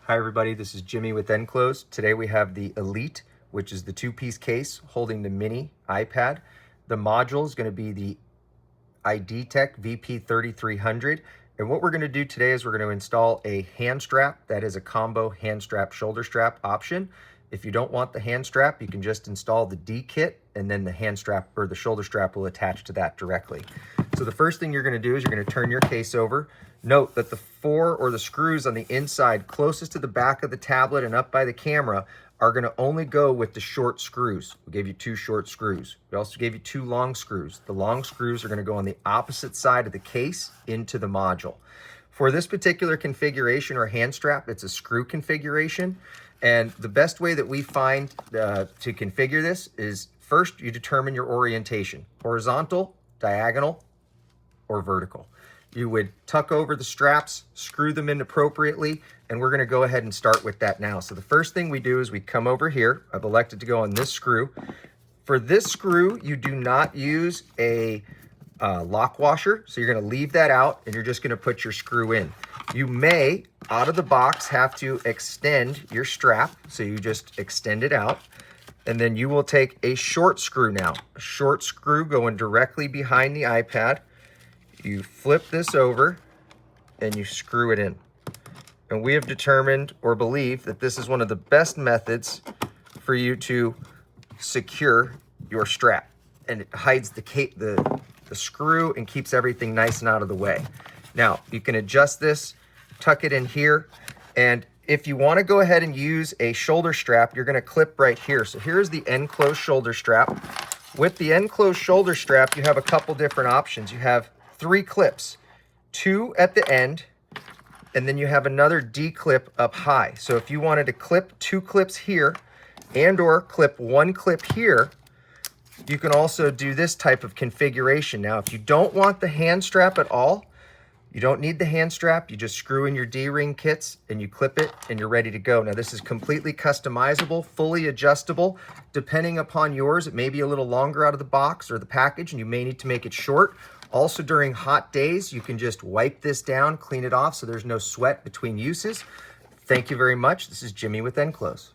Hi everybody, this is Jimmy with nCLOSE. Today we have the Elite, which is the two-piece case holding the mini iPad. The module is going to be the ID Tech VP3300. And what we're going to do today is we're going to install a hand strap that is a combo hand strap shoulder strap option. If you don't want the hand strap, you can just install the D kit and then the hand strap or the shoulder strap will attach to that directly. So the first thing you're going to do is you're going to turn your case over. Note that the screws on the inside closest to the back of the tablet and up by the camera are going to only go with the short screws. We gave you 2 short screws. We also gave you 2 long screws. The long screws are going to go on the opposite side of the case into the module. For this particular configuration or hand strap, it's a screw configuration. And the best way that we find to configure this is first you determine your orientation, horizontal, diagonal, or vertical. You would tuck over the straps, screw them in appropriately, and we're going to go ahead and start with that now. So the first thing we do is we come over here. I've elected to go on this screw. For this screw, you do not use a lock washer, so you're going to leave that out and you're just going to put your screw in. You may, out of the box, have to extend your strap, so you just extend it out. And then you will take a short screw now, a short screw going directly behind the iPad. You flip this over and you screw it in. And we have determined or believe that this is one of the best methods for you to secure your strap. And it hides the screw and keeps everything nice and out of the way. Now, you can adjust this, tuck it in here, and if you want to go ahead and use a shoulder strap, you're going to clip right here. So here's the nCLOSE shoulder strap. With the nCLOSE shoulder strap, you have a couple different options. You have 3 clips, 2 at the end, and then you have another D clip up high. So if you wanted to clip 2 clips here and or clip 1 clip here, you can also do this type of configuration. Now, if you don't want the hand strap at all, you don't need the hand strap. You just screw in your D-ring kits and you clip it and you're ready to go. Now, this is completely customizable, fully adjustable. Depending upon yours, it may be a little longer out of the box or the package and you may need to make it short. Also, during hot days, you can just wipe this down, clean it off so there's no sweat between uses. Thank you very much. This is Jimmy with nCLOSE.